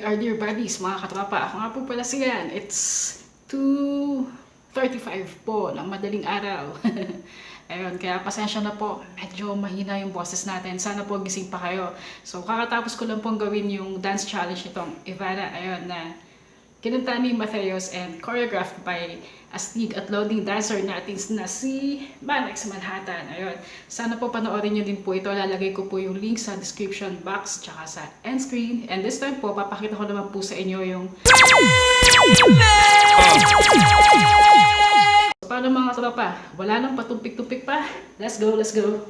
our dear buddies, mga katropa. Ako nga po pala siyan. It's 2:35 po ng madaling araw. Ayun, kaya pasensya na po. Medyo mahina yung boses natin. Sana po gising pa kayo. So, kakatapos ko lang pong gawin yung dance challenge nitong Ivana. Ayun, na kinanta ni Matheus and choreographed by astig at loading dancer natin na si MANNEX Manhattan. Ayun. Sana po panoorin nyo din po ito. Lalagay ko po yung link sa description box tsaka sa end screen. And this time po, papakita ko naman po sa inyo yung so, paano mga tropa? Wala nang patumpik-tumpik pa. Let's go, let's go.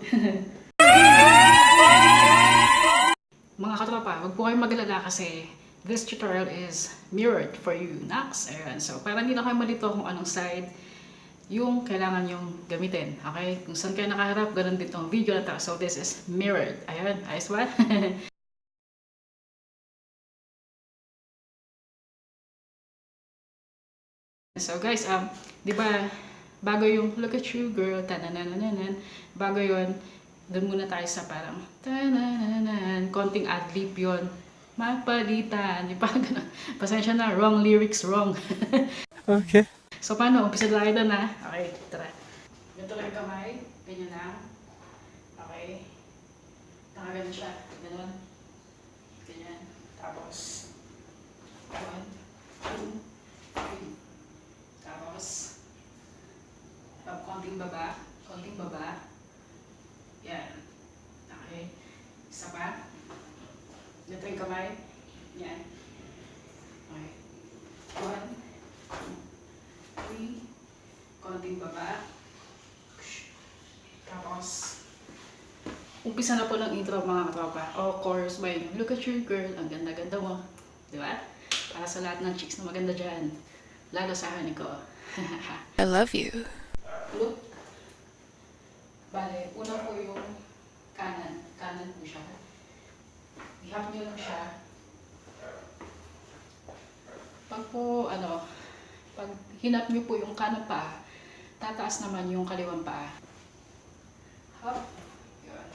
Mga katropa, huwag po kayong magalala kasi this tutorial is mirrored for you, Nax. Ayan. So, para hindi na kayo malito kung anong side yung kailangan yung gamitin. Okay? Kung saan kayo nakaharap, ganun din tong video na to. So, this is mirrored. Ayan. Ayos ba? So, guys, di ba, bago yung look at you, girl, tananananan, bago yun, doon muna tayo sa parang tanananan, konting ad-lib yun. Mapalitan. Di ba? Pasensya na. Wrong lyrics, wrong. Okay. So, paano? Umpisa tayo doon, ha? Okay, tara. Ganito lang yung kamay. Ganyan lang. Okay. Nakaganon siya. Ganon. Ganyan. Tapos, 1, 2, 3. Tapos, konting baba. Konting baba. Yan. Okay. Isa pa. Dito yung kamay. Yan. Okay. 1, 2, 3. Konting baba. Tapos, umpisa na po ng intro mga katropa. Of course, by look at your girl. Ang ganda-ganda mo. Di ba? Para sa lahat ng chicks na maganda dyan. Lalo sa honey ko. I love you. Look. Bale, una po yung kanan. Kanan po siya. Ihap nyo lang siya. Pag po, pag hinap nyo po yung kanang paa, tataas naman yung kaliwang paa. Hop. Yun.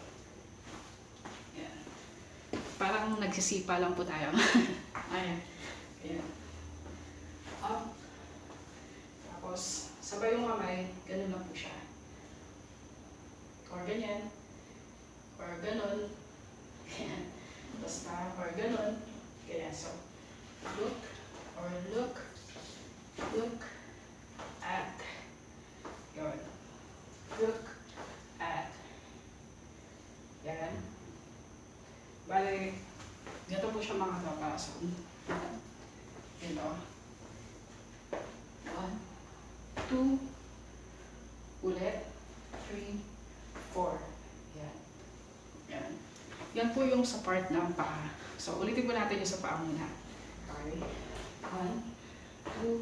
Yan. Parang nagsisipa lang po tayo. Ayan. Ayan. Hop. Tapos, sabay yung kamay, ganun lang po siya. Or ganyan. Or ganun. Ayan. Basta, or ganun. Kaya, so, look, or look at, yun, look at, yan. Bale, ganito po siya mga tropa. So, ito. 1, 2, ulit, 3, 4. Yan. Yan. Yan po yung sa part ng paa. So, ulitin po natin yung sa paa muna. Okay. 1, 2,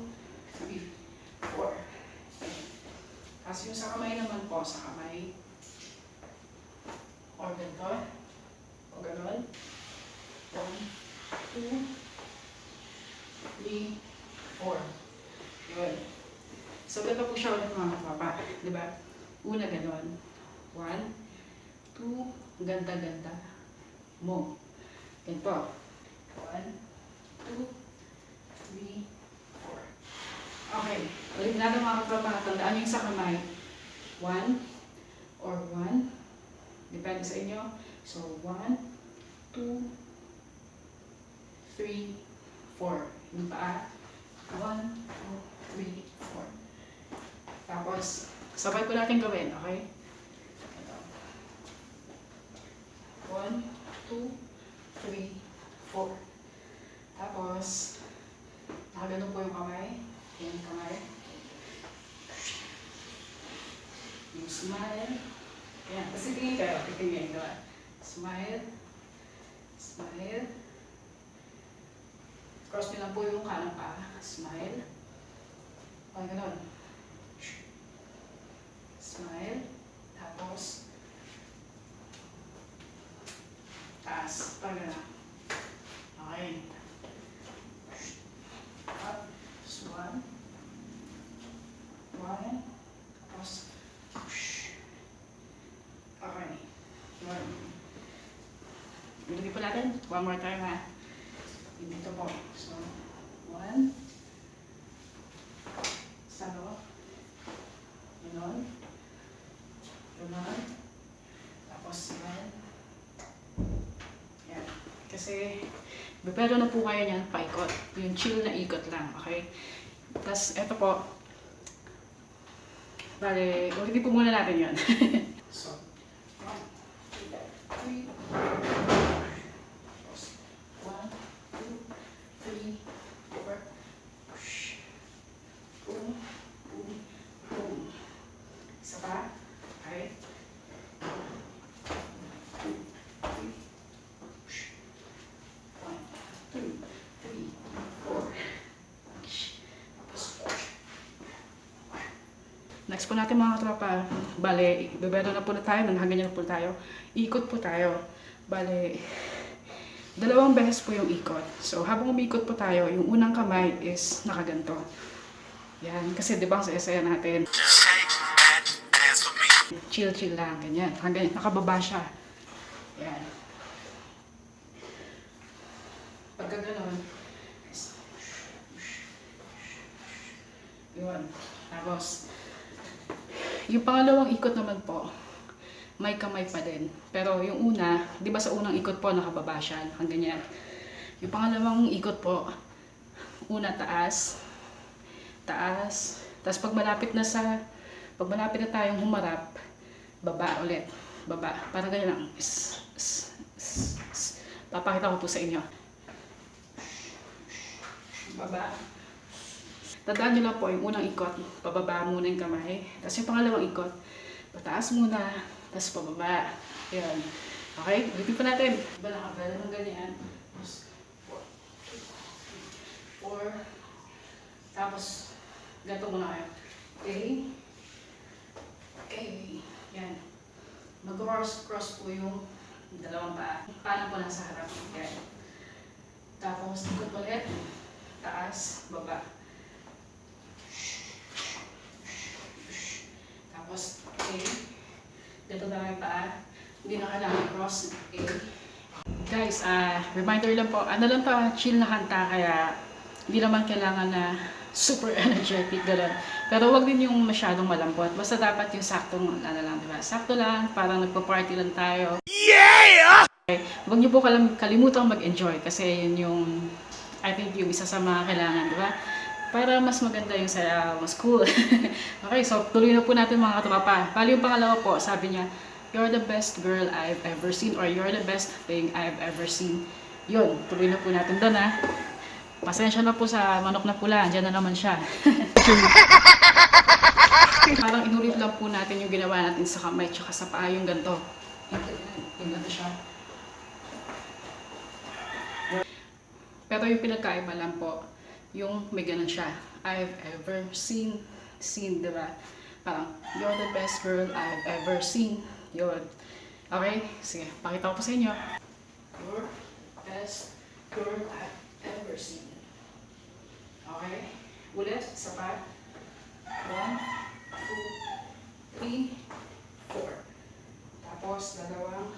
3, 4. Tapos yung sa kamay naman po, sa kamay. O ganito. O ganon. 1, 2, 3, 4. Yun. So, ganito po siya ulit mga kapapa. Diba? Una ganon. 1, 2, ganda-ganda mo. Ganito. 1, 2, 3, 4. Okay. Ulit natin mga katropa. Tandaan nyo yung sa kamay. 1 or 1. Depende sa inyo. So, 1, 2, 3, 4. Yung paa. 1, 2, 3, 4. Tapos, sabay ko natin gawin. Okay? 1, 2, 3, 4. Tapos, nakaganon po yung kamay. Yan yung kamay. Yung smile. Yan. Kasi tingin kayo. Tingin kayo. Smile. Smile. Cross nyo lang po yung kanang paa. Smile. Okay, ganon. Smile. Tapos, taas. Parang gano'n. Okay. Up. Just 1. 1. Tapos, okay. 1. Ulitin po natin. One more time ha. Dito po. So, 1. Salo. Ganon. Ganon. Tapos, yan. Yan. Kasi, pero na po kayo niyan, paikot. Yung chill na ikot lang, okay? Tapos, eto po. Bale, ulitin po muna natin yun. So, 1, 2, 3. Tapos, 1, 2, 3, 4. Boom, boom, boom. Isa pa. Okay. 2, 3. 1, 2, 3, 4. Tapos 4. Next po natin mga katropa. Bale, bebedo na po na tayo. Nanghaganyan na po tayo. Ikot po tayo. Bale, 2 beses po yung ikot. So, habang umikot po tayo, yung unang kamay is nakaganto. Yan. Kasi di ba sa saya natin. Chill-chill lang. Ganyan. Hanggang nakababa siya. Yan. Pagka ganon, yun. Tapos, yung pangalawang ikot naman po, may kamay pa din. Pero yung una, di ba sa unang ikot po, nakababa siya. Hanggang yan. Yung pangalawang ikot po, una taas. Taas. Tapos pag malapit na tayong humarap, baba ulit. Baba. Parang ganyan lang. Papakita ko po sa inyo. Baba. Tandaan nyo lang po, yung unang ikot, pababa muna yung kamay. Tapos yung pangalawang ikot, pataas muna, tapos pababa. Yan. Okay? Ulitin pa natin. Diba nakagala ng ganyan? Tapos, 4. Tapos, ganito muna kayo. Okay? Okay. Yan. Mag-cross po yung dalawang paa. Paano po nasa harap? Yan. Tapos, ikot ulit. Taas, baba. Tapos, okay. Dito na lang yung paa. Hindi na kailangan cross. Okay. Guys, reminder lang po. Ano lang to, chill na kanta. Kaya, hindi naman kailangan na super energetic, gano'n. Pero wag din yung masyadong malambot. Basta dapat yung saktong, ano lang, diba? Sakto lang, parang nagpa-party lang tayo. Yeah! Okay. Huwag niyo po kalimutang mag-enjoy. Kasi yun yung, I think yung isa sa mga kailangan, diba? Para mas maganda yung saya, mas cool. Okay, so tuloy na po natin mga katropa. Bali yung pangalawa po, sabi niya, you're the best girl I've ever seen or you're the best thing I've ever seen. Yun, tuloy na po natin doon ha. Pasensya na po sa manok na pula, andyan na naman siya. Parang inulit lang po natin yung ginawa natin sa kamay tsaka sa paa yung ganito. Yung ganito siya. Pero yung pinagkaiba lang po, yung may ganun siya. I've ever seen, diba? Parang, you're the best girl I've ever seen. Yun. Okay? Sige, pakita ko po sa inyo. You're the best girl I've ever seen. Okay? Ulit, isa pa. 1, 2, 3, 4. Tapos, dalawang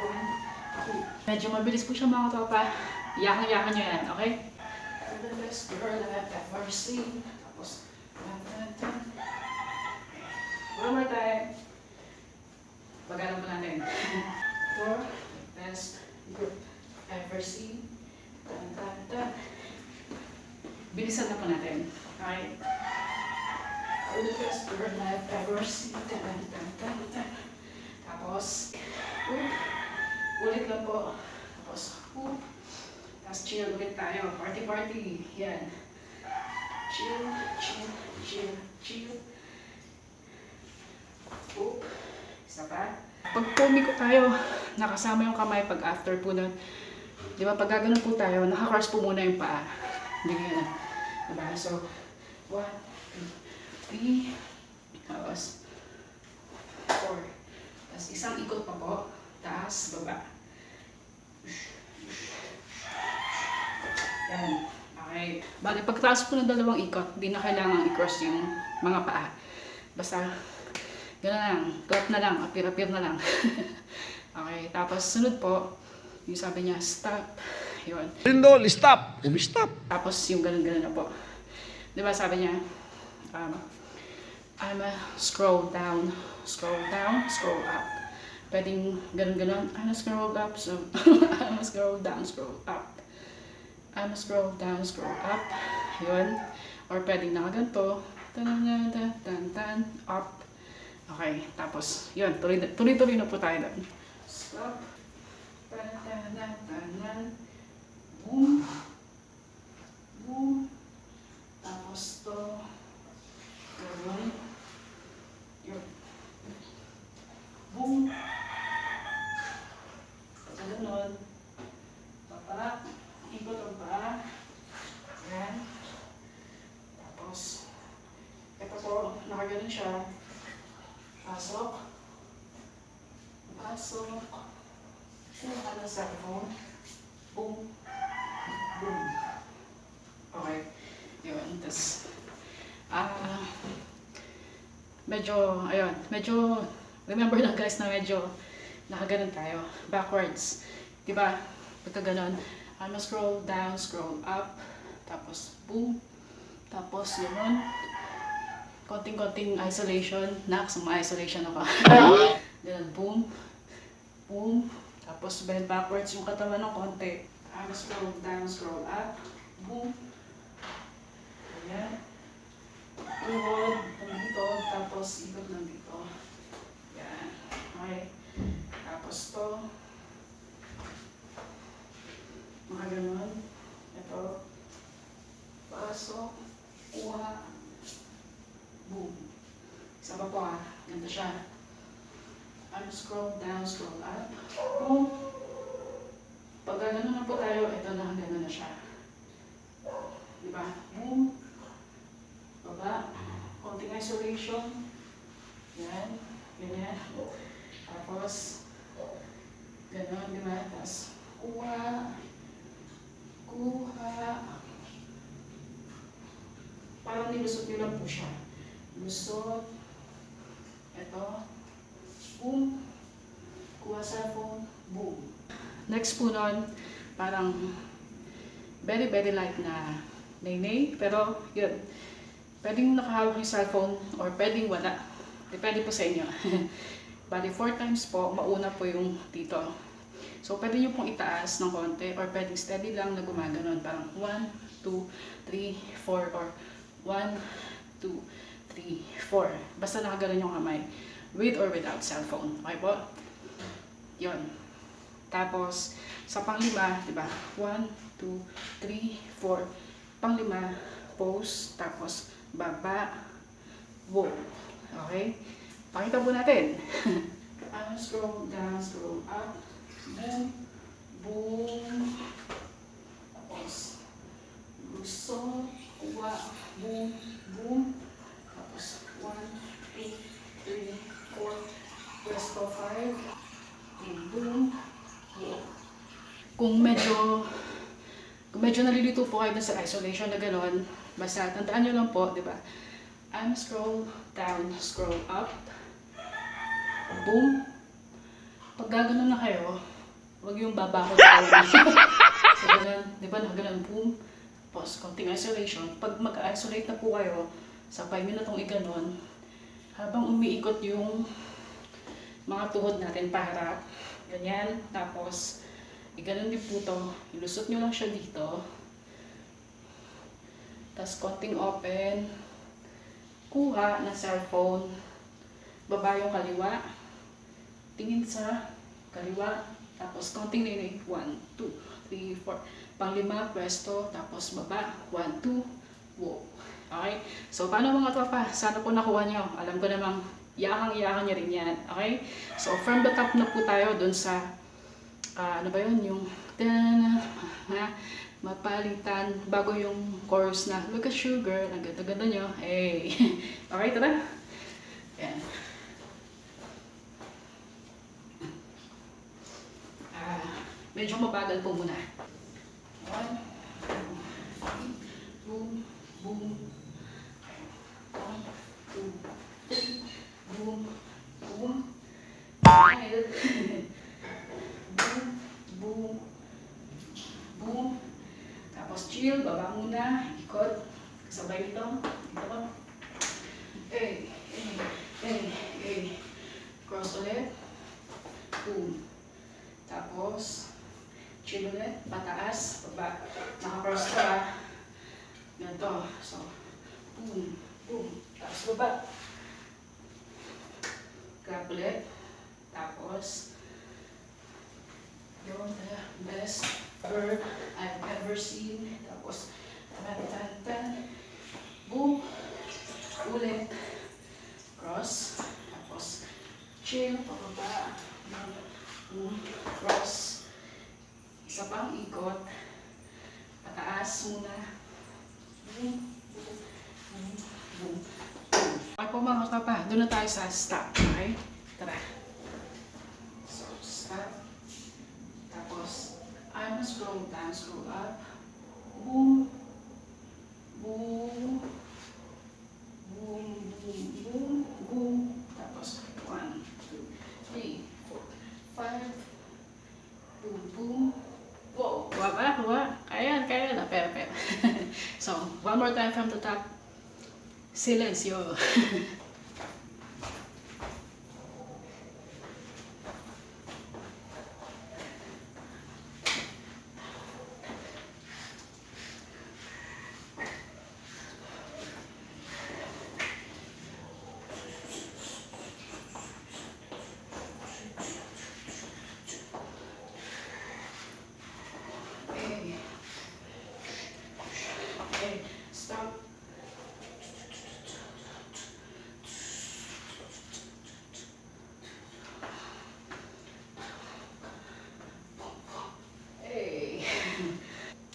1, 2. Medyo mabilis po siya mga tropa. Yakan-yakan nyo yan, okay? The best girl I've ever seen. Tapos, one more time. Bagalan po natin. You're the best girl I've ever seen. Bilisan na po natin. Okay? You're the best girl I've ever seen. Tapos, ulit lang po. Tapos, tapos chill ulit tayo. Party. Yan. Chill. Isa pa. Pag pumiko tayo, nakasama yung kamay pag after po nun. Di ba, pag gano'n po tayo, nakakross po muna yung paa. Hindi ganyan. Diba? So, 1, 2, 3. Tapos, 4. Tapos isang ikot pa po. Taas, baba. Yan. Okay. Bali, pagtaas po ng dalawang ikot, di na kailangan i-cross yung mga paa. Basta, gano'n lang. Clap na lang. Apir-apir na lang. Okay. Tapos, sunod po, yung sabi niya, stop. Yun. Lindol, stop! Stop! Tapos yung ganun-ganun na po. Diba sabi niya, I'm a scroll down, scroll up. Pwedeng ganun-ganun. I'm a scroll up, so I'm a scroll down, scroll up. I'm a scroll down, scroll up. Yun. Or pwedeng nakaganto. Tan, up. Okay, tapos yun, tuloy-tuloy na po tayo doon. Stop. Boom. Boom. Tapos to. Ganun. Yun. Boom. Ganun. Papa. Ikot ang paa. Yan. Tapos, ito po, nakaganon siya. Pasok. Pasok. Kuha ng cellphone. Boom. Boom. Okay. Yun. Tapos, medyo, remember lang guys na medyo nakaganon tayo. Backwards. Diba? Pagka ganon, I'm scroll down, scroll up. Tapos, boom. Tapos, yun. Konting-konting isolation. Suma-isolation ako. Ganun, boom. Boom. Tapos, bend backwards yung katawan ng konti. I'm scroll down, scroll up. Boom. Ayan. Tuhod, nandito. Tapos, ikot nandito. Ayan. Okay. Tapos to. Mga ganun. Ito. Pasok. Kuha. Boom. Isa pa po Ganda siya. I'm scroll down, scroll up. Boom. Pag gano'n na po tayo, ito na, gano'n na siya. Diba? Boom. Baba. Konting isolation. Yan. Ganyan. Tapos, gano'n, diba? Tapos, kuha. Kuha. Parang nilusot nyo lang po siya. Lusot. Ito. Boom. Kuha cellphone. Boom. Next po nun, parang very light na nay-nay. Pero yun, pwedeng nakahawak yung cellphone or pwedeng wala. Depende po sa inyo. Bali 4 times po, mauna po yung dito. So pwede nyo pong itaas ng konti or pwedeng steady lang na gumaganon. Parang 1, 2, 3, 4 or 1, 2, 3, 4. Basta nakaganon yung kamay. With or without cellphone. Okay po? Yun. Tapos, sa panglima, diba? 1, 2, 3, 4. Panglima, pose. Tapos, baba. Whoa. Okay? Pakita po natin. Scroll down, scroll up. Boom. Boom. Tapos, gusto. Kuha. Boom. Boom. Tapos, 1, 2, 3, 4. Pwesto 5. Boom. Kung medyo nalilito po kayo sa isolation na gano'n, basta tandaan nyo lang po, di ba? I'm scroll down, scroll up. Boom. Pag gano'n na kayo, huwag yung babakot kayo. So gano'n, di ba? Gano'n, boom. Tapos, konting isolation. Pag mag-isolate na po kayo, sabay nyo na itong iganon, habang umiikot yung mga tuhod natin paharap. Ganyan. Tapos, iganon din po ito. Ilusot nyo lang siya dito. Tapos, konting open. Kuha ng cellphone. Baba yung kaliwa. Tingin sa kaliwa. Tapos, konting nini. 1, 2, 3, 4. Panglima, pwesto. Tapos, baba. 1, 2. Wow. Okay? So, paano mga tropa? Sana po nakuha nyo. Alam ko namang yakang-yakang nyo rin yan. Okay? So, from the top na po tayo dun sa, ano ba yun? Yung, mapalitan, bago yung chorus na, look at you girl, ang ganda-ganda nyo. Hey! Okay, tara? Yan. Medyo mabagal po muna. 1, 2, boom. 1, 2, 3. Boom, boom, boom, boom, boom, pataas, baba. Naka-cross ka. Ganito. So, boom, boom. Tapos baba. Grab ulit. Tapos, yun, the best bird I've ever seen. Tapos, tan-tan-tan. Boom. Ulit. Cross. Tapos, chill. Pababa. Boom. Cross. Isa pang ikot. Pataas muna. Boom. Boom. Boom. Boom. Okay po mga kapa. Doon na tayo sa stop. Okay? Tara. So, stop. Tapos, I'm scroll down, scroll up. Boom. Boom. Boom, boom, boom, boom. Tapos, 1, 2, 3, 4, 5. Boom, boom. Whoa. Waba. Ayan. Na, pera. So, one more time from the top. Silencio. Okay, stop.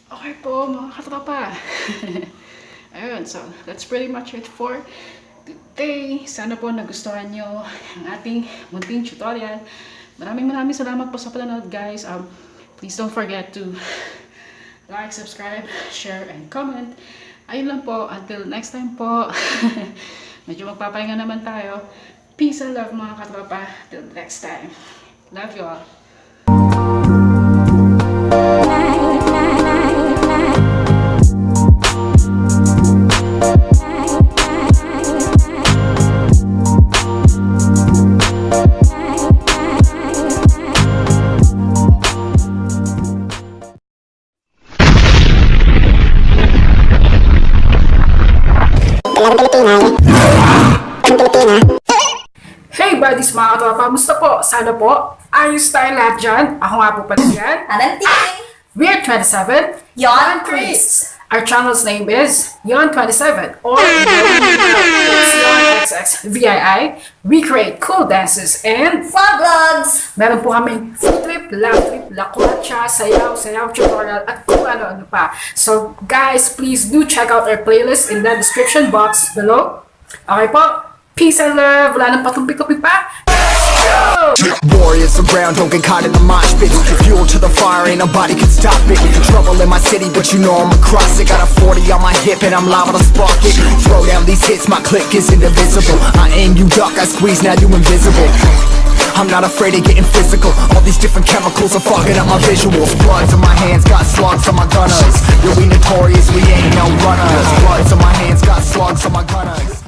Okay po mga katropa. Ayun, so that's pretty much it for today. Sana po nagustuhan nyo ang ating munting tutorial. Maraming salamat po sa panonood guys. Please don't forget to like, subscribe, share, and comment. Ayun lang po. Until next time po. Medyo magpapahinga naman tayo. Peace and love mga katropa. Till next time. Love you all. Hey buddies mga katropa, musta po? Sana po, ayos tayo lahat dyan. Ako nga po pala dyan. We're 27, Yon Chris. Our channel's name is Yon27 or Xxvii. We create cool dances and Vlogs. meron po kaming food trip, love trip, lakwacha, sayaw tutorial, at kung ano-ano pa. So guys, please do check out our playlist in the description box below. Okay po, peace and love. Wala nang patumpi-tupi pa. Warriors around, don't get caught in the mosh pit. Fuel to the fire, ain't nobody can stop it. Trouble in my city, but you know I'm across it. Got a 40 on my hip and I'm liable to spark it. Throw down these hits, my click is indivisible. I aim, you duck, I squeeze, now you invisible. I'm not afraid of getting physical. All these different chemicals are fogging up my visuals. Bloods on my hands, got slugs on my gunners. Yo, we notorious, we ain't no runners. Bloods on my hands, got slugs on my gunners.